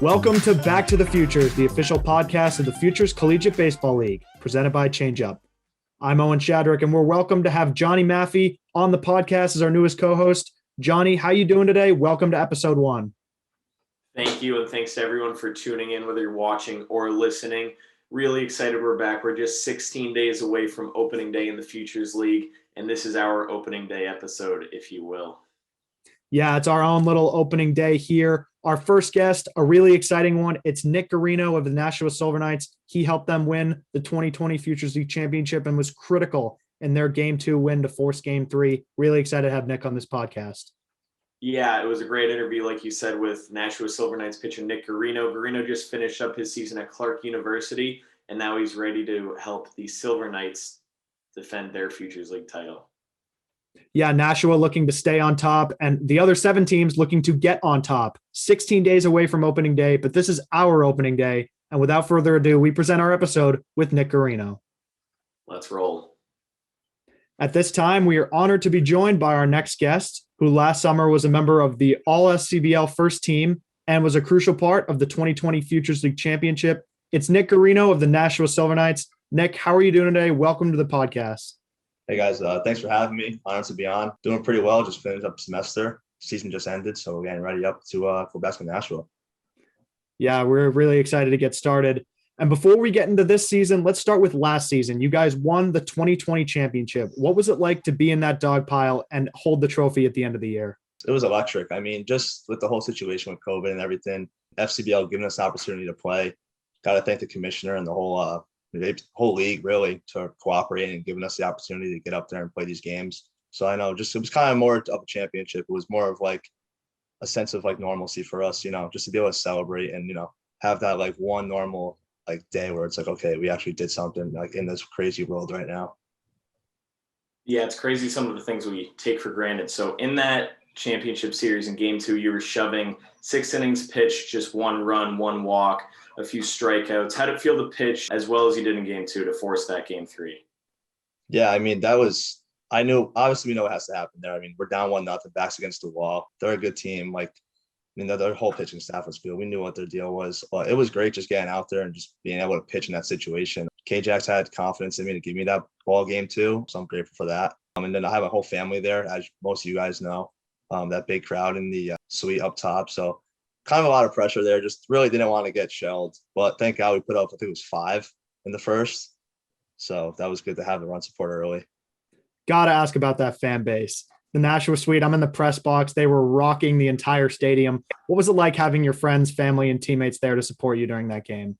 Welcome to Back to the Futures, the official podcast of the Futures Collegiate Baseball League, presented by Change Up. I'm Owen Shadrick, and we're welcome to have Johnny Maffey on the podcast as our newest co-host. Johnny, how you doing today? Welcome to episode 1. Thank you, and thanks to everyone for tuning in, whether you're watching or listening. Really excited we're back. We're just 16 days away from opening day in the Futures League, and this is our opening day episode, if you will. Yeah, it's our own little opening day here. Our first guest, a really exciting one. It's Nick Guarino of the Nashua Silver Knights. He helped them win the 2020 Futures League Championship and was critical in their Game 2 win to force Game 3. Really excited to have Nick on this podcast. Yeah, it was a great interview, like you said, with Nashua Silver Knights pitcher Nick Guarino. Guarino just finished up his season at Clark University, and now he's ready to help the Silver Knights defend their Futures League title. Yeah, Nashua looking to stay on top, and the other 7 teams looking to get on top. 16 days away from opening day, but this is our opening day. And without further ado, we present our episode with Nick Guarino. Let's roll. At this time, we are honored to be joined by our next guest, who last summer was a member of the All-FCBL First Team and was a crucial part of the 2020 Futures League Championship. It's Nick Guarino of the Nashua Silver Knights. Nick, how are you doing today? Welcome to the podcast. Hey guys, thanks for having me. Honored to be on. Doing pretty well. Just finished up the semester. Season just ended, so we're getting ready up to go back to Nashua. Yeah, we're really excited to get started. And before we get into this season, let's start with last season. You guys won the 2020 championship. What was it like to be in that dog pile and hold the trophy at the end of the year? It was electric. I mean, just with the whole situation with COVID and everything, FCBL giving us the opportunity to play. Got to thank the commissioner and the whole league really to cooperate and giving us the opportunity to get up there and play these games. So I know it was kind of more of a championship. It was more of like a sense of like normalcy for us, just to be able to celebrate and, have that like one normal like day where it's like, okay, we actually did something like in this crazy world right now. Yeah, it's crazy some of the things we take for granted. So in that championship series in Game 2, you were shoving 6 innings pitched, just 1 run, 1 walk, a few strikeouts. How did it feel to pitch as well as you did in Game 2 to force that Game 3? Yeah, I mean, I knew, obviously we know what has to happen there. I mean, we're down 1-0, backs against the wall. They're a good team. Like, their whole pitching staff was good. We knew what their deal was. But it was great just getting out there and just being able to pitch in that situation. K-Jax had confidence in me to give me that ball game too, so I'm grateful for that. And then I have a whole family there, as most of you guys know, that big crowd in the suite up top. So kind of a lot of pressure there. Just really didn't want to get shelled. But thank God we put up, I think it was 5 in the first. So that was good to have the run support early. Got to ask about that fan base. The Nashua Suite, I'm in the press box. They were rocking the entire stadium. What was it like having your friends, family, and teammates there to support you during that game?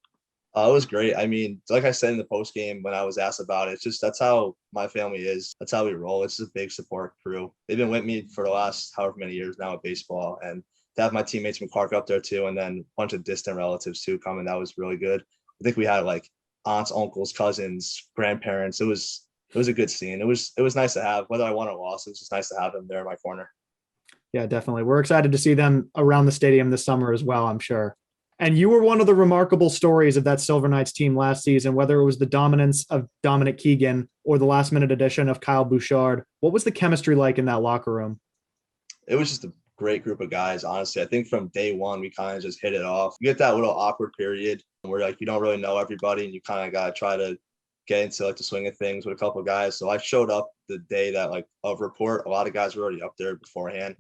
It was great. I mean, like I said in the post game when I was asked about it, that's how my family is. That's how we roll. It's just a big support crew. They've been with me for the last however many years now at baseball. And to have my teammates from Clark up there too, and then a bunch of distant relatives too coming, that was really good. I think we had like aunts, uncles, cousins, grandparents. It was a good scene. It was nice to have, whether I won or lost, it was just nice to have them there in my corner. Yeah, definitely. We're excited to see them around the stadium this summer as well, I'm sure. And you were one of the remarkable stories of that Silver Knights team last season, whether it was the dominance of Dominic Keegan or the last-minute addition of Kyle Bouchard. What was the chemistry like in that locker room? It was just a great group of guys, honestly. I think from day one, we kind of just hit it off. You get that little awkward period where like you don't really know everybody and you kind of got to try to get into like the swing of things with a couple of guys. So I showed up the day that like of report, a lot of guys were already up there beforehand,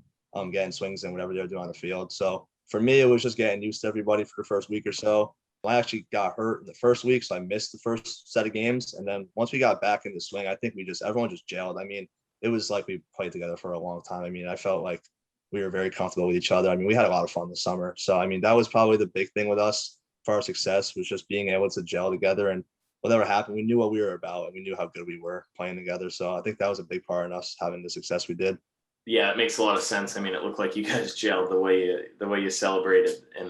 getting swings and whatever they're doing on the field. So for me, it was just getting used to everybody for the first week or so. I actually got hurt in the first week, so I missed the first set of games. And then once we got back in the swing, I think everyone just gelled. I mean, it was like we played together for a long time. I mean, I felt like we were very comfortable with each other. I mean, we had a lot of fun this summer. So, I mean, that was probably the big thing with us for our success, was just being able to gel together. And whatever happened, we knew what we were about and we knew how good we were playing together. So I think that was a big part in us having the success we did. Yeah, it makes a lot of sense. I mean, it looked like you guys gelled the way you celebrated in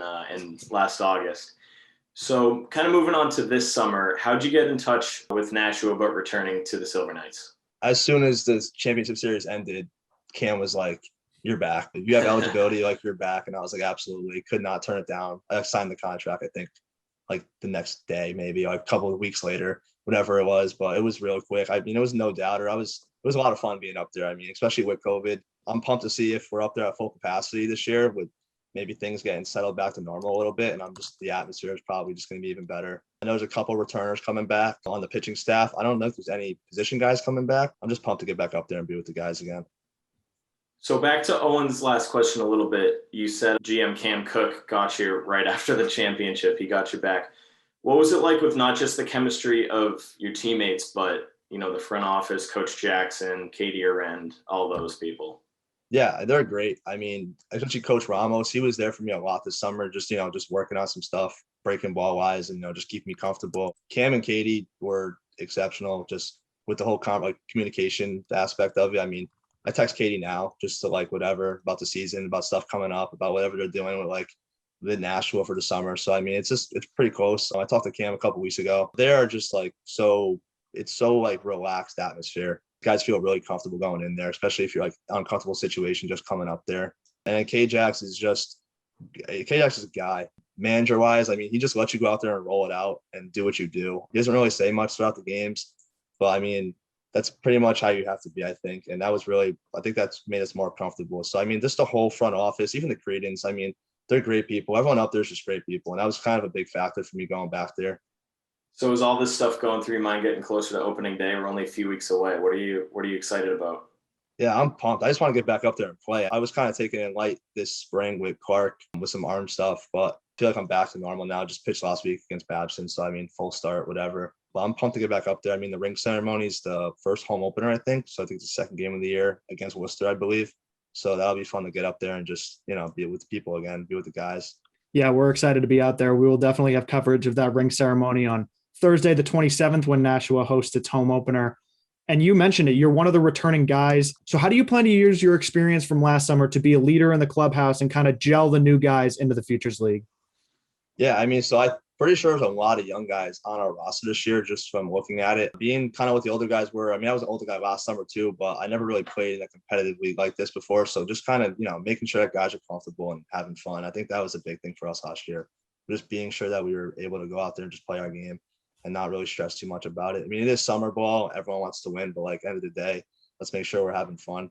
last August. So kind of moving on to this summer, how'd you get in touch with Nashua about returning to the Silver Knights? As soon as the championship series ended, Cam was like, "You're back. If you have eligibility, like you're back." And I was like, absolutely. Could not turn it down. I signed the contract, I think, like the next day, maybe like a couple of weeks later, whatever it was. But it was real quick. I mean, it was no doubter. It was a lot of fun being up there. I mean, especially with COVID. I'm pumped to see if we're up there at full capacity this year with maybe things getting settled back to normal a little bit. And the atmosphere is probably just going to be even better. I know there's a couple returners coming back on the pitching staff. I don't know if there's any position guys coming back. I'm just pumped to get back up there and be with the guys again. So back to Owen's last question a little bit. You said GM Cam Cook got you right after the championship. He got you back. What was it like with not just the chemistry of your teammates, but, the front office, Coach Jackson, Katie Arend, all those people? Yeah, they're great. I mean, especially Coach Ramos, he was there for me a lot this summer, just working on some stuff, breaking ball wise, and just keeping me comfortable. Cam and Katie were exceptional, just with the whole communication aspect of it. I mean, I text Katie now just to whatever about the season, about stuff coming up, about whatever they're doing with Nashua for the summer. So I mean, it's pretty close. I talked to Cam a couple weeks ago. They are just it's so relaxed atmosphere. Guys feel really comfortable going in there, especially if you're uncomfortable situation just coming up there. And then K-Jax is a guy. Manager wise, I mean, he just lets you go out there and roll it out and do what you do. He doesn't really say much throughout the games, but I mean, that's pretty much how you have to be, I think. And that was I think that's made us more comfortable. So I mean, just the whole front office, even the Cretans, I mean, they're great people. Everyone up there is just great people. And that was kind of a big factor for me going back there. So is all this stuff going through your mind getting closer to opening day? We're only a few weeks away. What are you excited about? Yeah, I'm pumped. I just want to get back up there and play. I was kind of taking it light this spring with Clark with some arm stuff, but I feel like I'm back to normal now. Just pitched last week against Babson. So I mean, full start, whatever. But I'm pumped to get back up there. I mean, the ring ceremony is the first home opener, I think. So I think it's the second game of the year against Worcester, I believe. So that'll be fun to get up there and just, be with the people again, be with the guys. Yeah, we're excited to be out there. We will definitely have coverage of that ring ceremony on Thursday, the 27th, when Nashua hosts its home opener. And you mentioned it, you're one of the returning guys. So how do you plan to use your experience from last summer to be a leader in the clubhouse and kind of gel the new guys into the Futures League? Yeah, I mean, so I'm pretty sure there's a lot of young guys on our roster this year, just from looking at it. Being kind of what the older guys were. I mean, I was an older guy last summer too, but I never really played in a competitive league like this before. So just kind of, making sure that guys are comfortable and having fun. I think that was a big thing for us last year. Just being sure that we were able to go out there and just play our game and not really stress too much about it. I mean, it is summer ball. Everyone wants to win, but at the end of the day, let's make sure we're having fun.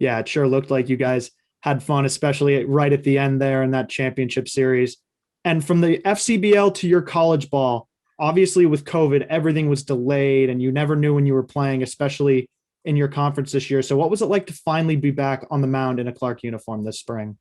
Yeah, it sure looked like you guys had fun, especially right at the end there in that championship series. And from the FCBL to your college ball, obviously with COVID, everything was delayed and you never knew when you were playing, especially in your conference this year. So what was it like to finally be back on the mound in a Clark uniform this spring?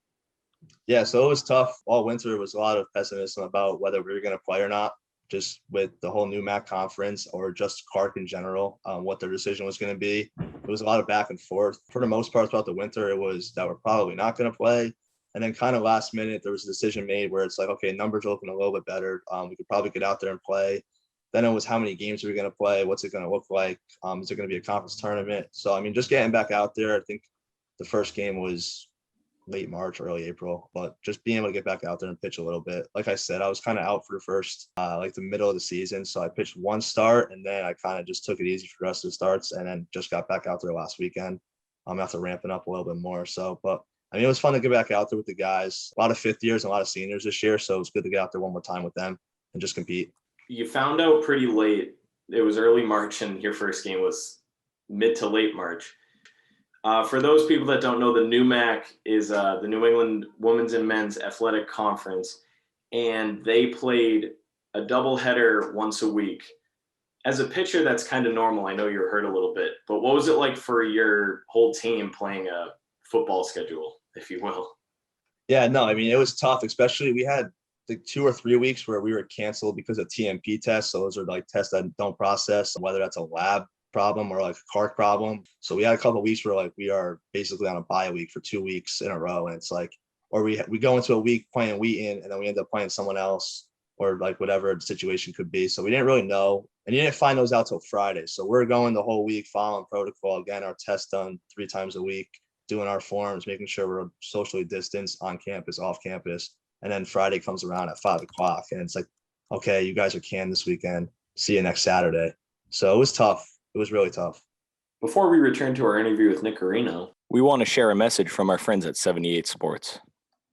Yeah, so it was tough. All winter was a lot of pessimism about whether we were going to play or not, just with the whole new MAC conference or just Clark in general, what their decision was going to be. It was a lot of back and forth. For the most part throughout the winter, it was that we're probably not going to play. And then kind of last minute, there was a decision made where it's okay, numbers are looking a little bit better. We could probably get out there and play. Then it was how many games are we going to play? What's it going to look like? Is it going to be a conference tournament? So, I mean, just getting back out there, I think the first game was late March, early April, but just being able to get back out there and pitch a little bit. Like I said, I was kind of out for the first, the middle of the season. So I pitched one start and then I kind of just took it easy for the rest of the starts and then just got back out there last weekend. After ramping up a little bit more. So, but I mean, it was fun to get back out there with the guys, a lot of fifth years and a lot of seniors this year. So it was good to get out there one more time with them and just compete. You found out pretty late. It was early March and your first game was mid to late March. For those people that don't know, the NEWMAC is the New England Women's and Men's Athletic Conference, and they played a doubleheader once a week. As a pitcher, that's kind of normal. I know you're hurt a little bit, but what was it like for your whole team playing a football schedule, if you will? Yeah, no, I mean, it was tough, especially we had 2 or 3 weeks where we were canceled because of TMP tests. So those are tests that don't process, whether that's a lab problem or a CARC problem. So we had a couple of weeks where we are basically on a bye week for 2 weeks in a row. And it's or we go into a week playing Wheaton and then we end up playing someone else or whatever the situation could be. So we didn't really know. And you didn't find those out till Friday. So we're going the whole week following protocol. Again, our tests done 3 times a week, doing our forms, making sure we're socially distanced on campus, off campus. And then Friday comes around at 5:00 and it's okay, you guys are canned this weekend. See you next Saturday. So it was tough. It was really tough. Before we return to our interview with Nick Guarino, we want to share a message from our friends at 78 Sports.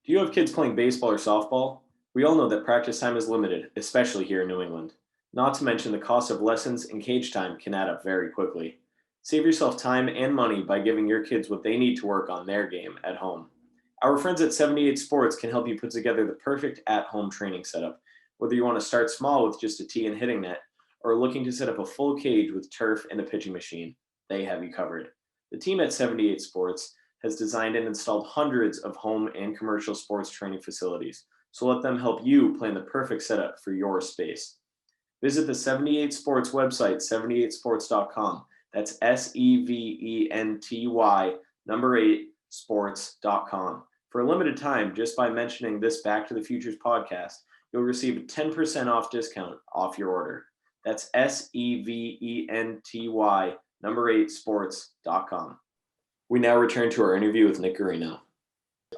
Do you have kids playing baseball or softball? We all know that practice time is limited, especially here in New England. Not to mention the cost of lessons and cage time can add up very quickly. Save yourself time and money by giving your kids what they need to work on their game at home. Our friends at 78 Sports can help you put together the perfect at-home training setup. Whether you want to start small with just a tee and hitting net, or looking to set up a full cage with turf and a pitching machine, they have you covered. The team at 78 Sports has designed and installed hundreds of home and commercial sports training facilities, so let them help you plan the perfect setup for your space. Visit the 78 Sports website, 78sports.com. That's SEVENTY, number 8, sports.com. For a limited time, just by mentioning this Back to the Futures podcast, you'll receive a 10% off discount off your order. That's SEVENTY, number 8, sports.com. We now return to our interview with Nick Guarino.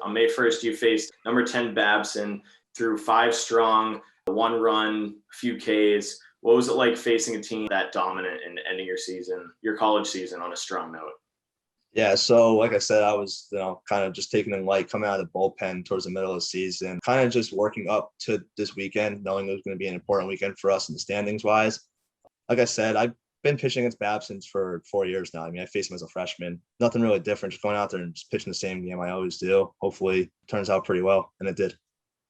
On May 1st, you faced number 10 Babson through 5 strong, 1 run, a few Ks. What was it like facing a team that dominant and ending your college season on a strong note? Yeah, so like I said, I was kind of just taking it light coming out of the bullpen towards the middle of the season, kind of just working up to this weekend, knowing it was going to be an important weekend for us in the standings wise. Like I said, I've been pitching against Babson for 4 years now. I mean, I faced him as a freshman. Nothing really different, just going out there and just pitching the same game I always do. Hopefully it turns out pretty well, and it did.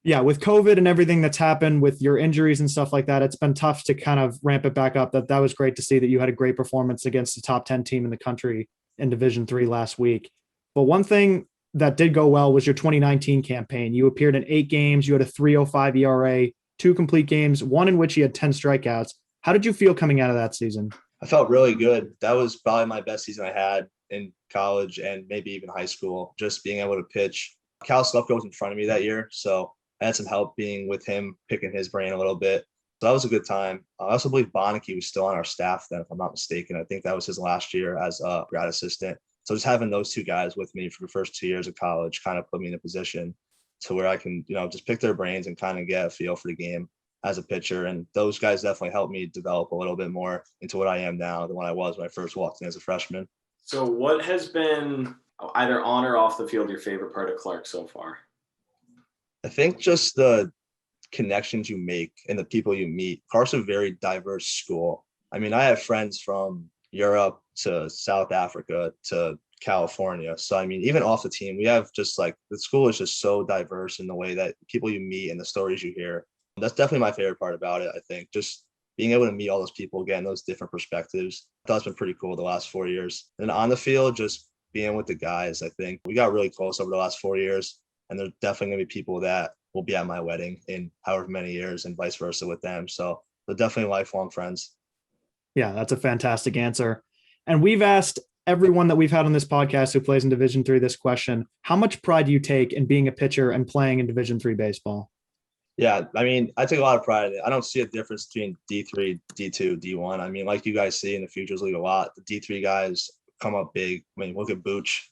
Yeah, with COVID and everything that's happened with your injuries and stuff like that, it's been tough to kind of ramp it back up. That was great to see that you had a great performance against the top 10 team in the country in Division III last week. But one thing that did go well was your 2019 campaign. You appeared in 8 games. You had a 3.05 ERA, 2 complete games, one in which you had 10 strikeouts. How did you feel coming out of that season? I felt really good. That was probably my best season I had in college and maybe even high school, just being able to pitch. Cal Slupko was in front of me that year, so I had some help being with him, picking his brain a little bit. So that was a good time. I also believe Bonneke was still on our staff then, if I'm not mistaken. I think that was his last year as a grad assistant. So just having those 2 guys with me for the first 2 years of college kind of put me in a position to where I can, just pick their brains and kind of get a feel for the game as a pitcher. And those guys definitely helped me develop a little bit more into what I am now than what I was when I first walked in as a freshman. So what has been, either on or off the field, your favorite part of Clark so far? I think just the connections you make and the people you meet. Clark's a very diverse school. I mean, I have friends from Europe to South Africa to California. So, I mean, even off the team, we have just the school is just so diverse in the way that people you meet and the stories you hear. That's definitely my favorite part about it, I think. Just being able to meet all those people, again, those different perspectives. I thought it's been pretty cool the last 4 years. And on the field, just being with the guys, I think we got really close over the last 4 years. And there's definitely going to be people that will be at my wedding in however many years and vice versa with them. So they're definitely lifelong friends. Yeah, that's a fantastic answer. And we've asked everyone that we've had on this podcast who plays in Division III this question: how much pride do you take in being a pitcher and playing in Division III baseball? Yeah, I mean, I take a lot of pride in it. I don't see a difference between D3, D2, D1. I mean, like you guys see in the Futures League a lot, the D3 guys come up big. I mean, look at Booch,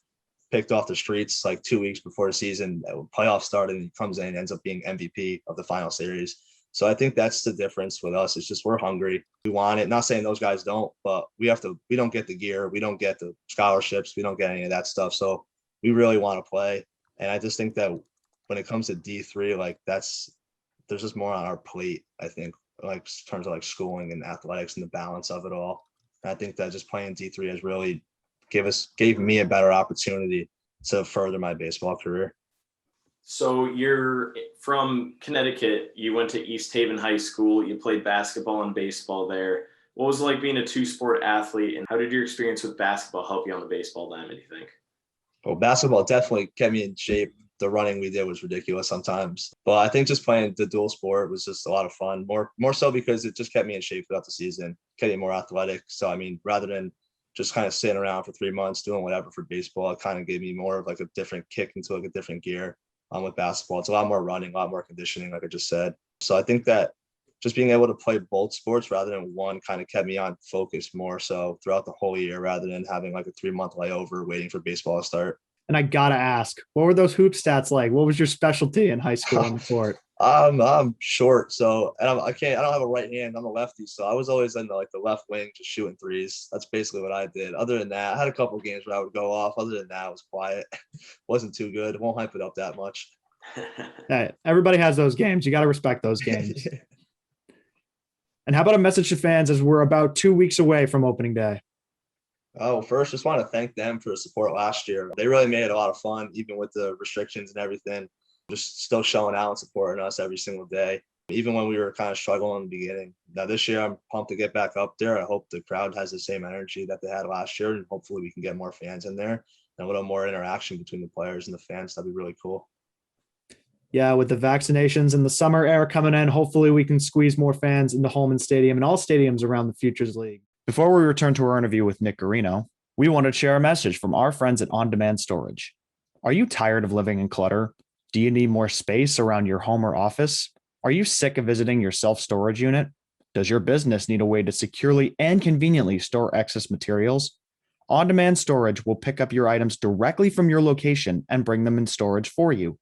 picked off the streets 2 weeks before the season, playoffs started, and he comes in and ends up being MVP of the final series. So I think that's the difference with us. It's just we're hungry. We want it. Not saying those guys don't, but we don't get the gear. We don't get the scholarships. We don't get any of that stuff. So we really want to play. And I just think that when it comes to D3, there's just more on our plate, I think, in terms of schooling and athletics and the balance of it all. And I think that just playing D3 has really gave me a better opportunity to further my baseball career. So you're from Connecticut. You went to East Haven High School. You played basketball and baseball there. What was it like being a 2-sport athlete, and how did your experience with basketball help you on the baseball diamond, do you think? Well, basketball definitely kept me in shape. The running we did was ridiculous sometimes. But I think just playing the dual sport was just a lot of fun, more so because it just kept me in shape throughout the season, kept me more athletic. So, I mean, rather than just kind of sitting around for 3 months doing whatever for baseball, it kind of gave me more of a different kick into a different gear. With basketball, it's a lot more running, a lot more conditioning, like I just said. So I think that just being able to play both sports rather than one kind of kept me on focus more so throughout the whole year rather than having a 3-month layover waiting for baseball to start. And I gotta ask, what were those hoop stats like? What was your specialty in high school on the court? I'm short, so and I don't have a right hand. I'm a lefty, so I was always in the left wing, just shooting threes. That's basically what I did. Other than that, I had a couple of games where I would go off. Other than that, it was quiet. Wasn't too good. Won't hype it up that much. Hey, everybody has those games. You got to respect those games. And how about a message to fans as we're about 2 weeks away from opening day? Oh, first, just want to thank them for the support last year. They really made it a lot of fun, even with the restrictions and everything. Just still showing out and supporting us every single day, even when we were kind of struggling in the beginning. Now, this year, I'm pumped to get back up there. I hope the crowd has the same energy that they had last year, and hopefully we can get more fans in there and a little more interaction between the players and the fans. That'd be really cool. Yeah, with the vaccinations and the summer air coming in, hopefully we can squeeze more fans into Holman Stadium and all stadiums around the Futures League. Before we return to our interview with Nick Guarino, we wanted to share a message from our friends at On Demand Storage. Are you tired of living in clutter? Do you need more space around your home or office? Are you sick of visiting your self-storage unit? Does your business need a way to securely and conveniently store excess materials? On Demand Storage will pick up your items directly from your location and bring them in storage for you.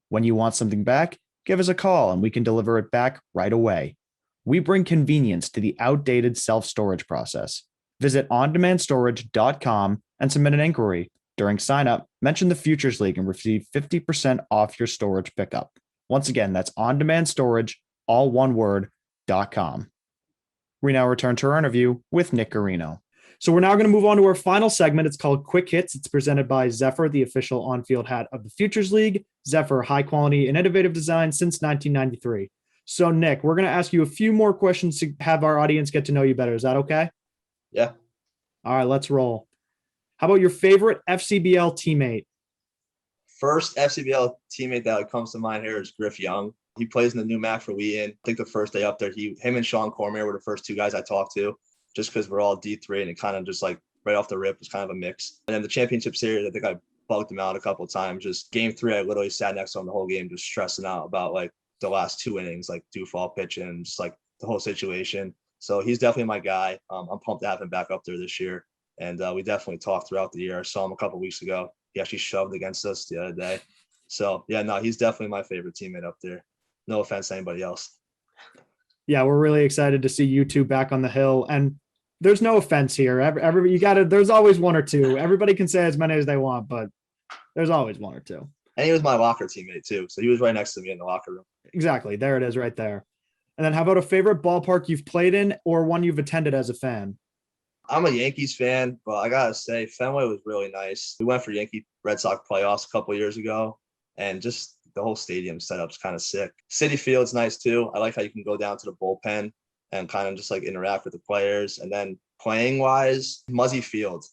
When you want something back, give us a call and we can deliver it back right away. We bring convenience to the outdated self-storage process. Visit ondemandStorage.com and submit an inquiry. During sign-up, mention the Futures League and receive 50% off your storage pickup. Once again, that's ondemandStorage, all one word, .com. We now return to our interview with Nick Guarino. So we're now going to move on to our final segment. It's called Quick Hits. It's presented by Zephyr, the official on-field hat of the Futures League. Zephyr, high quality and innovative design since 1993. So Nick, we're going to ask you a few more questions to have our audience get to know you better. Is that okay? Yeah. All right, let's roll. How about your favorite FCBL teammate? First FCBL teammate that comes to mind here is Griff Young. He plays in the new MAC for Wheaton. I think the first day up there, him and Sean Cormier were the first two guys I talked to, just because we're all D3 and it kind of just like right off the rip was kind of a mix. And then the championship series, I think I bugged him out a couple of times. Just game 3, I literally sat next to him the whole game, just stressing out about like the last 2 innings, like Dufall pitching and just like the whole situation. So he's definitely my guy. I'm pumped to have him back up there this year. And we definitely talked throughout the year. I saw him a couple of weeks ago. He actually shoved against us the other day. So yeah, no, he's definitely my favorite teammate up there. No offense to anybody else. Yeah, we're really excited to see you two back on the hill. And there's no offense here. There's always one or two. Everybody can say as many as they want, but there's always one or two. And he was my locker teammate too. So he was right next to me in the locker room. Exactly. There it is right there. And then how about a favorite ballpark you've played in or one you've attended as a fan? I'm a Yankees fan, but I gotta say Fenway was really nice. We went for Yankee Red Sox playoffs a couple of years ago, and just the whole stadium setup's kind of sick. Citi Field's nice too. I like how you can go down to the bullpen and kind of just like interact with the players. And then playing wise, Muzzy Field.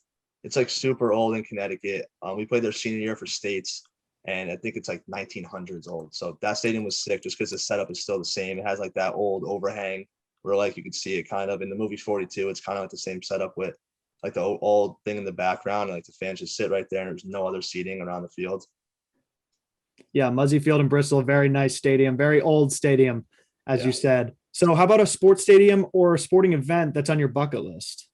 It's like super old in Connecticut. We played their senior year for states, and I think it's like 1900s old. So that stadium was sick just because the setup is still the same. It has like that old overhang where like you could see it kind of in the movie 42. It's kind of like the same setup with like the old thing in the background. And like the fans just sit right there and there's no other seating around the field. Yeah, Muzzy Field in Bristol, a very nice stadium, very old stadium, as you said. So how about a sports stadium or a sporting event that's on your bucket list?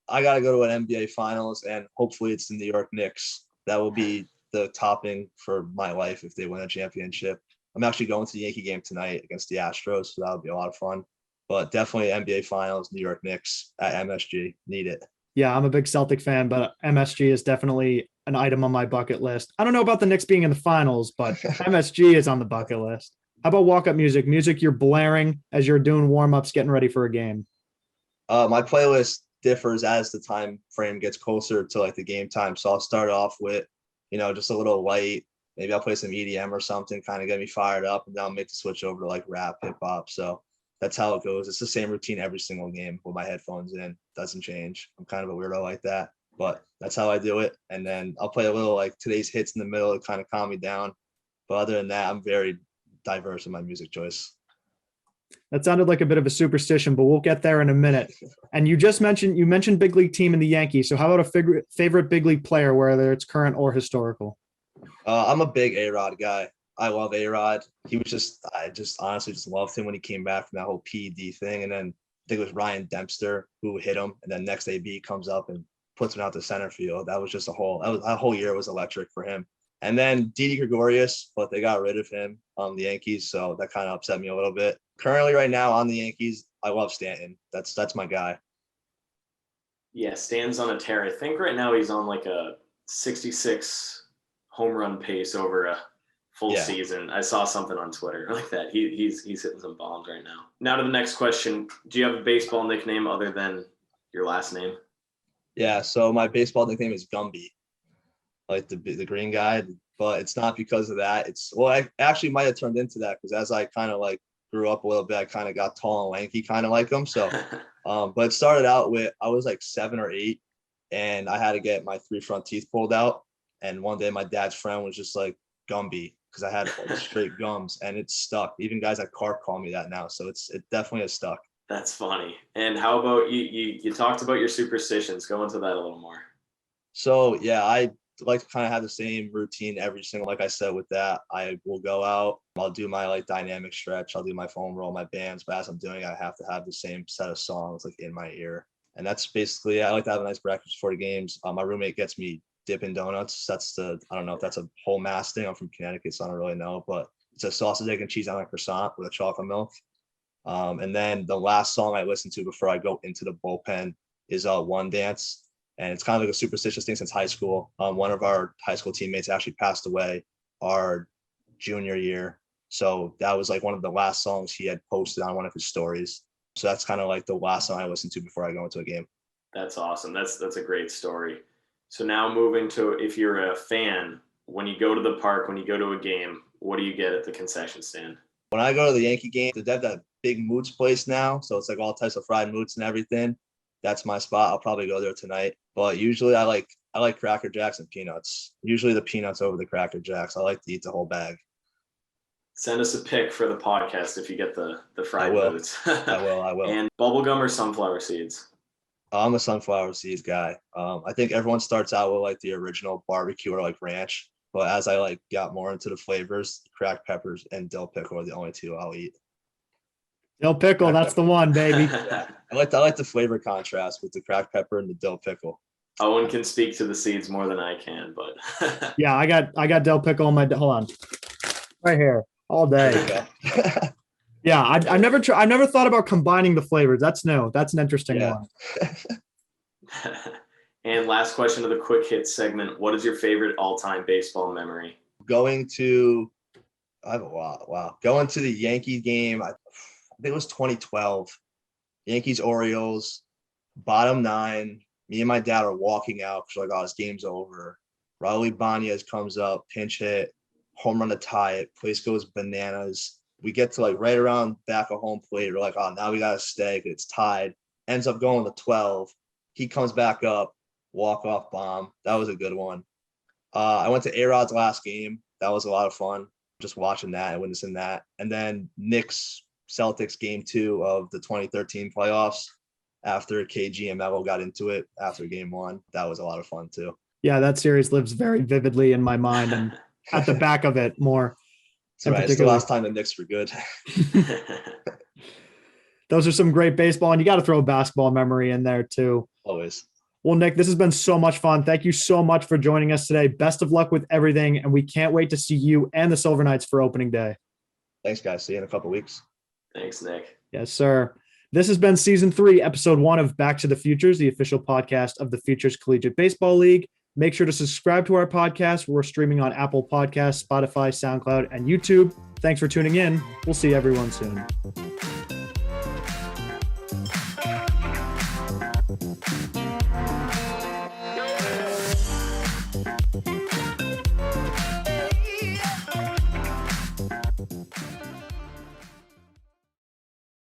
I got to go to an NBA finals and hopefully it's the New York Knicks. That will be the topping for my life if they win a championship. I'm actually going to the Yankee game tonight against the Astros, so that would be a lot of fun. But definitely NBA finals, New York Knicks at MSG. Need it. Yeah, I'm a big Celtic fan, but MSG is definitely an item on my bucket list. I don't know about the Knicks being in the finals, but MSG is on the bucket list. How about walk-up music? Music you're blaring as you're doing warm-ups, getting ready for a game? My playlist differs as the time frame gets closer to like the game time. So I'll start off with, just a little light. Maybe I'll play some EDM or something, kind of get me fired up, and then I'll make the switch over to like rap, hip hop. So that's how it goes. It's the same routine every single game with my headphones in. Doesn't change. I'm kind of a weirdo like that, but that's how I do it. And then I'll play a little like today's hits in the middle to kind of calm me down. But other than that, I'm very diverse in my music choice. That sounded like a bit of a superstition, but we'll get there in a minute. And you mentioned big league team in the Yankees. So how about a favorite big league player, whether it's current or historical? I'm a big A-Rod guy. I love A-Rod. I just honestly just loved him when he came back from that whole PED thing. And then I think it was Ryan Dempster who hit him. And then next AB comes up and puts him out to center field. That whole year was electric for him. And then Didi Gregorius, but they got rid of him on the Yankees. So that kind of upset me a little bit. Currently right now on the Yankees, I love Stanton. That's my guy. Yeah, Stan's on a tear. I think right now he's on like a 66 home run pace over a full season. I saw something on Twitter like that. He's hitting some bombs right now. Now to the next question. Do you have a baseball nickname other than your last name? Yeah, so my baseball nickname is Gumby, like the green guy, but it's not because of that. I actually might have turned into that because as I kind of like grew up a little bit, I kind of got tall and lanky, kind of like him. So, but it started out with I was like 7 or 8, and I had to get my 3 front teeth pulled out. And one day my dad's friend was just like Gumby because I had straight gums, and it stuck. Even guys at Carp call me that now, so it definitely has stuck. That's funny. And how about you talked about your superstitions. Go into that a little more. So yeah, I like to kind of have the same routine every single, like I said, with that, I will go out, I'll do my like dynamic stretch, I'll do my foam roll, my bands, but as I'm doing, I have to have the same set of songs like in my ear. And that's basically, I like to have a nice breakfast before the games. My roommate gets me Dippin' Donuts. I don't know if that's a whole mass thing. I'm from Connecticut, so I don't really know, but it's a sausage, egg, and cheese on a croissant with a chocolate milk. And then the last song I listen to before I go into the bullpen is One Dance. And it's kind of like a superstitious thing since high school. One of our high school teammates actually passed away our junior year. So that was like one of the last songs he had posted on one of his stories. So that's kind of like the last song I listen to before I go into a game. That's awesome. That's a great story. So now moving to, if you're a fan, when you go to the park, when you go to a game, what do you get at the concession stand? When I go to the Yankee game, they have that big moots place now. So it's like all types of fried moots and everything. That's my spot. I'll probably go there tonight. But usually I like Cracker Jacks and peanuts. Usually the peanuts over the Cracker Jacks. I like to eat the whole bag. Send us a pic for the podcast if you get the fried moots. I will. And bubblegum or sunflower seeds? I'm a sunflower seeds guy. I think everyone starts out with like the original barbecue or like ranch. But as I like got more into the flavors, cracked peppers and dill pickle are the only 2 I'll eat. Dill pickle, that's the one, baby. Yeah. I like the flavor contrast with the cracked pepper and the dill pickle. Owen can speak to the seeds more than I can, but yeah, I got dill pickle on my, hold on, right here all day. Yeah, I've never thought about combining the flavors. That's new. That's an interesting one. And last question of the quick hit segment: what is your favorite all-time baseball memory? Going to the Yankee game. I think it was 2012. Yankees Orioles, bottom 9. Me and my dad are walking out because like, oh, this game's over. Raul Ibanez comes up, pinch hit, home run to tie it. Place goes bananas. We get to like right around back of home plate. We're like, oh, now we got to stay. It's tied. Ends up going to 12. He comes back up, walk-off bomb. That was a good one. I went to A-Rod's last game. That was a lot of fun, just watching that and witnessing that. And then Knicks Celtics game 2 of the 2013 playoffs after KG and Melo got into it after game 1. That was a lot of fun too. Yeah, that series lives very vividly in my mind and at the back of it more. That's right. It's the last time the Knicks were good. Those are some great baseball, and you got to throw a basketball memory in there too. Always. Well, Nick, this has been so much fun. Thank you so much for joining us today. Best of luck with everything, and we can't wait to see you and the Silver Knights for opening day. Thanks, guys. See you in a couple of weeks. Thanks, Nick. Yes, sir. This has been Season 3, Episode 1 of Back to the Futures, the official podcast of the Futures Collegiate Baseball League. Make sure to subscribe to our podcast. We're streaming on Apple Podcasts, Spotify, SoundCloud, and YouTube. Thanks for tuning in. We'll see everyone soon.